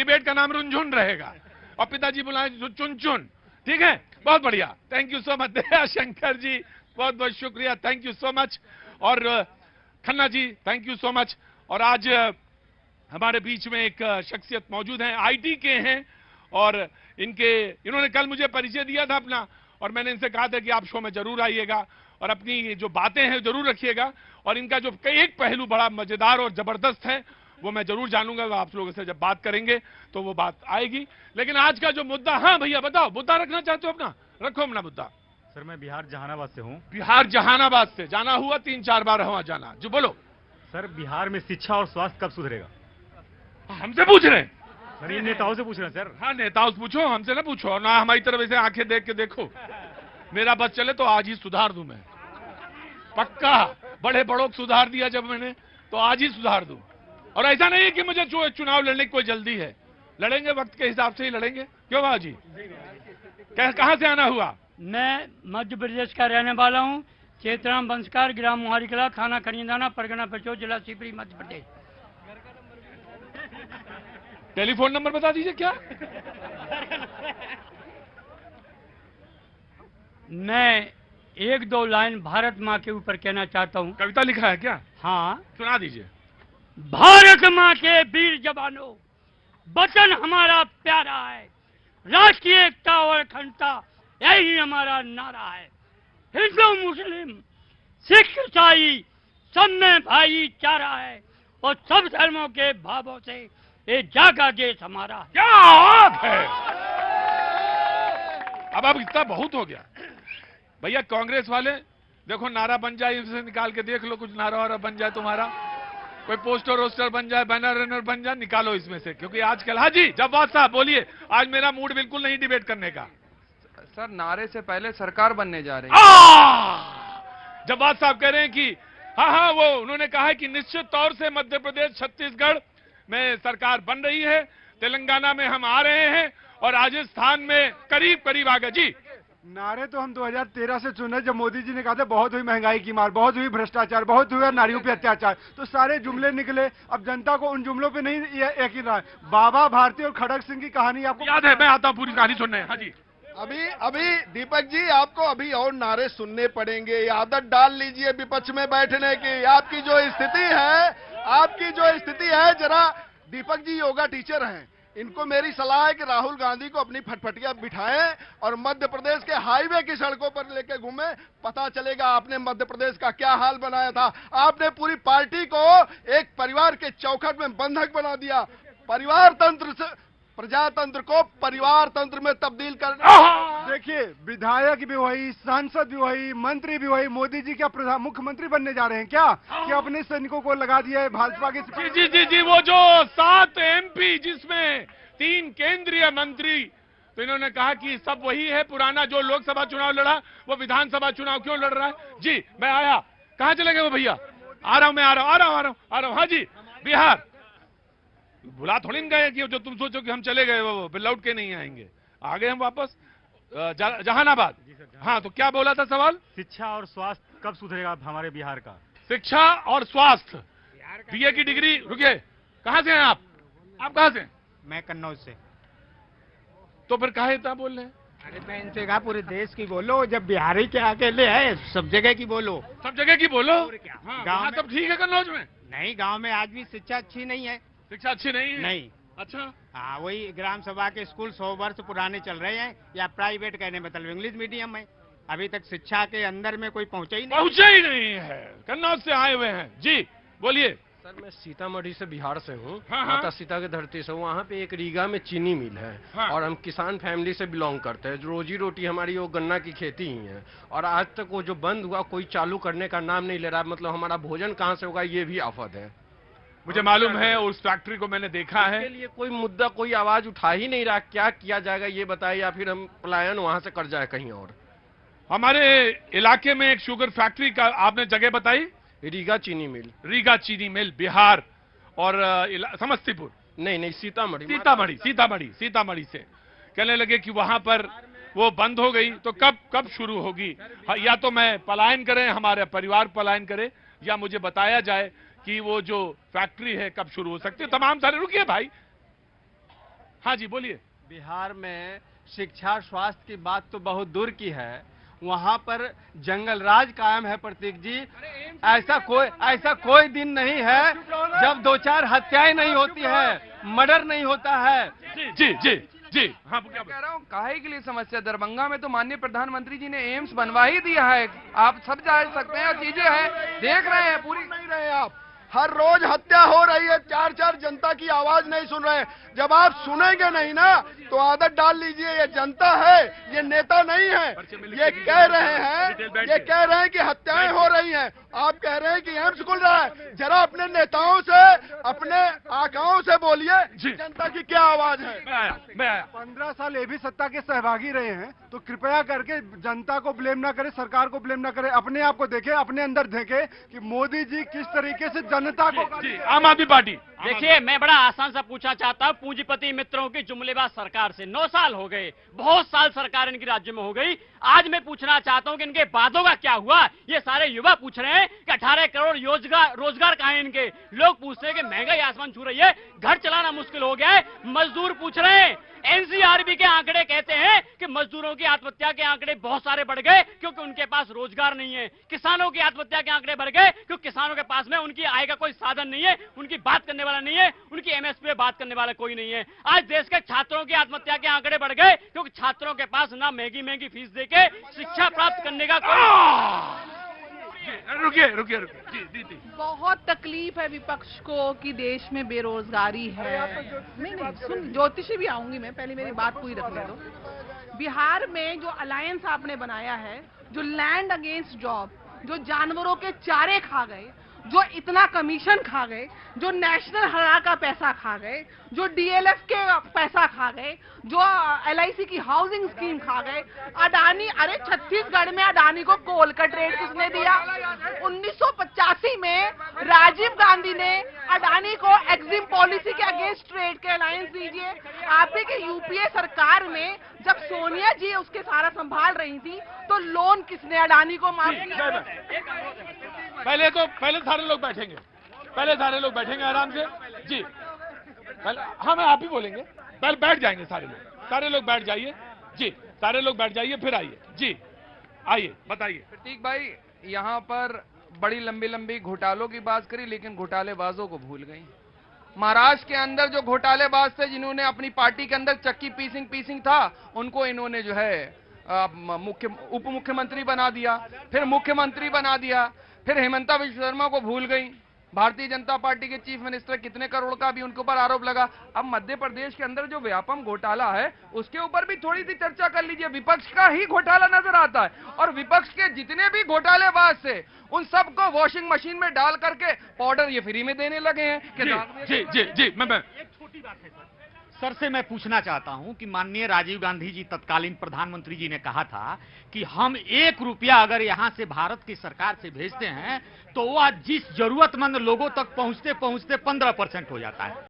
Debate का नाम रुनझुन रहेगा और पिताजी बुलाए चुन चुन। ठीक है, बहुत बढ़िया, thank you so much. Daya Shankar ji बहुत बहुत शुक्रिया, थैंक यू सो मच। और Khanna ji thank you so much. और आज हमारे बीच में एक शख्सियत मौजूद है, आईटी के हैं, और इन्होंने कल मुझे परिचय दिया था अपना, और मैंने इनसे कहा था कि आप शो में जरूर आइएगा और अपनी जो बातें हैं जरूर रखिएगा, और इनका जो एक पहलू बड़ा मजेदार और जबरदस्त है वो मैं जरूर जानूंगा। आप लोगों से जब बात करेंगे तो वो बात आएगी। लेकिन आज का जो मुद्दा, हाँ भैया बताओ, मुद्दा रखना चाहते हो अपना, रखो अपना मुद्दा। सर मैं बिहार जहानाबाद से हूँ। बिहार जहानाबाद से जाना हुआ, 3-4 बार वहां जाना, जो बोलो। सर बिहार में शिक्षा और स्वास्थ्य कब सुधरेगा? हमसे पूछ रहे हैं सर ये नेताओं से पूछ रहे हैं सर। हाँ नेताओं से पूछो, हमसे ना पूछो, और ना हमारी तरफ ऐसे आंखें देख के देखो। मेरा बस चले तो आज ही सुधार दूं मैं, पक्का। बड़े बड़ों को सुधार दिया जब मैंने, तो आज ही सुधार दूं। और ऐसा नहीं है कि मुझे चुनाव लड़ने की कोई जल्दी है, लड़ेंगे वक्त के हिसाब से ही लड़ेंगे। क्यों बाबा जी, कहां से आना हुआ? मैं मध्य प्रदेश का रहने वाला हूँ, चेतराम वंशकार, ग्राम मुहारी कला, थाना खरीदाना, परगना पचो, जिला शिवपुरी, मध्य प्रदेश। टेलीफोन नंबर बता दीजिए क्या? मैं 1-2 लाइन भारत माँ के ऊपर कहना चाहता हूँ। कविता लिखा है क्या? हाँ, सुना दीजिए। भारत माँ के वीर जवानों, वतन हमारा प्यारा है, राष्ट्रीय एकता और अखंडता यही हमारा नारा है। हिंदू मुस्लिम सिख ईसाई सब में भाईचारा है, और सब धर्मों के भावों से ये जागा देश हमारा। क्या बात है! अब इतना बहुत हो गया भैया। कांग्रेस वाले देखो, नारा बन जाए, इसे निकाल के देख लो, कुछ नारा वारा बन जाए तुम्हारा, कोई पोस्टर वोस्टर बन जाए, बैनर वैनर बन जाए, निकालो इसमें से, क्योंकि आजकल। हाँ जी जवाब साहब बोलिए, आज मेरा मूड बिल्कुल नहीं डिबेट करने का। सर नारे से पहले सरकार बनने जा रही है। जवाब साहब कह रहे हैं कि हाँ, वो उन्होंने कहा है कि निश्चित तौर से मध्य प्रदेश, छत्तीसगढ़ में सरकार बन रही है, तेलंगाना में हम आ रहे हैं, और राजस्थान में करीब करीब आ गए। जी नारे तो हम 2013 से सुने, जब मोदी जी ने कहा था बहुत हुई महंगाई की मार, बहुत हुई भ्रष्टाचार, बहुत हुआ नारियों पे अत्याचार, तो सारे जुमले निकले। अब जनता को उन जुमलों पे नहीं यकीन रहा है। बाबा भारती और खड़ग सिंह की कहानी आपको याद है? मैं आता हूँ पूरी कहानी सुनने। हाँ जी। अभी दीपक जी आपको अभी और नारे सुनने पड़ेंगे। ये आदत डाल लीजिए विपक्ष में बैठने की। आपकी जो स्थिति है, जरा दीपक जी योगा टीचर हैं, इनको मेरी सलाह है कि राहुल गांधी को अपनी फटफटिया बिठाएं और मध्य प्रदेश के हाईवे की सड़कों पर लेके घूमें। पता चलेगा आपने मध्य प्रदेश का क्या हाल बनाया था। आपने पूरी पार्टी को एक परिवार के चौखट में बंधक बना दिया। परिवार तंत्र से प्रजातंत्र को परिवार तंत्र में तब्दील करना। देखिए, विधायक भी वही, सांसद भी वही, मंत्री भी वही। मोदी जी क्या मुख्यमंत्री बनने जा रहे हैं क्या, कि अपने सैनिकों को लगा दिया है भाजपा के? जी, वो जो 7 MP जिसमें 3 केंद्रीय मंत्री, तो इन्होंने कहा कि सब वही है पुराना, जो लोकसभा चुनाव लड़ा वो विधानसभा चुनाव क्यों लड़ रहा है। जी मैं आया, कहां चले गए वो भैया? आ रहा हूं, मैं आ रहा हूं। हाँ जी, बिहार बुला थोड़ी न गए कि जो तुम सोचो कि हम चले गए वो लौट के नहीं आएंगे। आ गए हम वापस जहानाबाद। हाँ, तो क्या बोला था सवाल? शिक्षा और स्वास्थ्य कब सुधरेगा हमारे बिहार का? शिक्षा और स्वास्थ्य, BA की डिग्री। रुकिए, कहां से हैं आप? कहां से? मैं कन्नौज से। तो फिर काहे इतना बोल रहे हैं? अरे मैं इनसे कहा पूरे देश की बोलो, जब बिहारी के अकेले है, सब जगह की बोलो। सब जगह की बोलो। हाँ, गाँव तब ठीक है कन्नौज में? नहीं, गांव में आज भी शिक्षा अच्छी नहीं है। शिक्षा अच्छी नहीं है? नहीं। अच्छा। हाँ, वही ग्राम सभा के स्कूल 100 वर्ष पुराने चल रहे हैं, या प्राइवेट कहने मतलब इंग्लिश मीडियम में। अभी तक शिक्षा के अंदर में कोई पहुंचा ही नहीं है। कन्नौज से आए हुए हैं। जी बोलिए। सर मैं सीतामढ़ी से बिहार से हूँ। हाँ। माता सीता की धरती से। वहाँ पे एक रीगा में चीनी मिल है। हाँ। और हम किसान फैमिली से बिलोंग करते हैं। रोजी रोटी हमारी वो गन्ना की खेती ही है, और आज तक वो जो बंद हुआ कोई चालू करने का नाम नहीं ले रहा। मतलब हमारा भोजन कहाँ से होगा, ये भी आफत है। मुझे मालूम है, उस फैक्ट्री को मैंने देखा है। इसके लिए कोई मुद्दा, कोई आवाज उठा ही नहीं रहा। क्या किया जाएगा ये बताइए, या फिर हम पलायन वहां से कर जाए कहीं और। हमारे इलाके में एक शुगर फैक्ट्री का आपने जगह बताई, रीगा चीनी मिल। रीगा चीनी मिल, बिहार और समस्तीपुर? नहीं, सीतामढ़ी से कहने लगे कि वहां पर वो बंद हो गई। तो कब शुरू होगी? या तो मैं पलायन करें, हमारे परिवार पलायन करे, या मुझे बताया जाए कि वो जो फैक्ट्री है कब शुरू हो सकती है। तमाम सारे, रुकिए भाई, हाँ जी बोलिए। बिहार में शिक्षा स्वास्थ्य की बात तो बहुत दूर की है, वहाँ पर जंगल राज कायम है प्रतीक जी। ऐसा कोई दिन नहीं है जब 2-4 हत्याएं नहीं होती है, मर्डर नहीं होता है। जी जी जी जी हाँ क्या कह रहा हूँ काहे के लिए समस्या। दरभंगा में तो माननीय प्रधानमंत्री जी ने एम्स बनवा ही दिया है, आप सब जान सकते हैं, चीजें हैं, देख रहे हैं पूरी। नहीं रहे आप, हर रोज हत्या हो रही है, 4-4 जनता की आवाज नहीं सुन रहे। जब आप सुनेंगे नहीं ना तो आदत डाल लीजिए, ये जनता है, ये नेता नहीं है। ये कह रहे हैं कि हत्याएं हो रही हैं, आप कह रहे हैं कि एम्स खुल रहा है। जरा अपने नेताओं से, अपने आकाओं से बोलिए जनता की क्या आवाज है। मैं आया 15 साल ये भी सत्ता के सहभागी रहे हैं, तो कृपया करके जनता को ब्लेम ना करें, सरकार को ब्लेम ना करें, अपने आप को देखें, अपने अंदर देखें कि मोदी जी किस तरीके से जनता को। जी आम आदमी पार्टी। देखिए, मैं बड़ा आसान सा पूछना चाहता हूँ पूंजीपति मित्रों की जुमलेबाज सरकार से। 9 साल हो गए, बहुत साल सरकार इनकी राज्य में हो गई। आज मैं पूछना चाहता हूँ कि इनके वादों का क्या हुआ। ये सारे युवा पूछ रहे हैं कि 18 करोड़ रोजगार कहाँ है इनके। लोग पूछते हैं कि महंगाई आसमान छू रही है, घर चलाना मुश्किल हो गया है। मजदूर पूछ रहे हैं। एनसीआरबी के आंकड़े कहते हैं कि मजदूरों की आत्महत्या के आंकड़े बहुत सारे बढ़ गए क्योंकि उनके पास रोजगार नहीं है। किसानों की आत्महत्या के आंकड़े बढ़ गए क्योंकि किसानों के पास में उनकी आय का कोई साधन नहीं है, उनकी बात करने वाला नहीं है, उनकी एमएसपी पे बात करने वाला कोई नहीं है। आज देश के छात्रों की आत्महत्या के आंकड़े बढ़ गए क्योंकि छात्रों के पास ना महंगी फीस देके शिक्षा प्राप्त करने का कोई। रुकिए जी। बहुत तकलीफ है विपक्ष को कि देश में बेरोजगारी है। नहीं सुन, ज्योतिषी भी आऊंगी मैं, पहले मेरी बात पूरी रखने दो। बिहार में जो अलायंस आपने बनाया है, जो लैंड अगेंस्ट जॉब, जो जानवरों के चारे खा गए, जो इतना कमीशन खा गए, जो नेशनल हरा का पैसा खा गए, जो डीएलएफ के पैसा खा गए, जो एलआईसी की हाउसिंग स्कीम खा गए, अडानी, अरे छत्तीसगढ़ में अडानी को कोल का ट्रेड किसने दिया? 1985 में राजीव गांधी ने अडानी को एग्जिम पॉलिसी के अगेंस्ट ट्रेड के अलायंस दीजिए। आपके के यूपीए सरकार में जब सोनिया जी उसके सारा संभाल रही थी तो लोन किसने अडानी को माफ किया? पहले सारे लोग बैठेंगे आराम से जी। पहले हम आप ही बोलेंगे, पहले बैठ जाएंगे सारे लोग बैठ जाइए जी, सारे लोग बैठ जाइए, फिर आइए जी, आइए बताइए। प्रतीक भाई, यहाँ पर बड़ी लंबी घोटालों की बात करी लेकिन घोटालेबाजों को भूल गई। महाराष्ट्र के अंदर जो घोटालेबाज थे, जिन्होंने अपनी पार्टी के अंदर चक्की पीसिंग था, उनको इन्होंने जो है उप मुख्यमंत्री बना दिया, फिर मुख्यमंत्री बना दिया, फिर हेमंता विश्व शर्मा को भूल गई। भारतीय जनता पार्टी के चीफ मिनिस्टर कितने करोड़ का भी उनके ऊपर आरोप लगा। अब मध्य प्रदेश के अंदर जो व्यापम घोटाला है उसके ऊपर भी थोड़ी सी चर्चा कर लीजिए। विपक्ष का ही घोटाला नजर आता है और विपक्ष के जितने भी घोटालेबाज थे उन सबको वॉशिंग मशीन में डाल करके पाउडर ये फ्री में देने लगे हैं कि जी मैं एक छोटी बात है सर से मैं पूछना चाहता हूं कि माननीय राजीव गांधी जी तत्कालीन प्रधानमंत्री जी ने कहा था कि हम 1 रुपया अगर यहां से भारत की सरकार से भेजते हैं तो वह जिस जरूरतमंद लोगों तक पहुंचते 15% हो जाता है।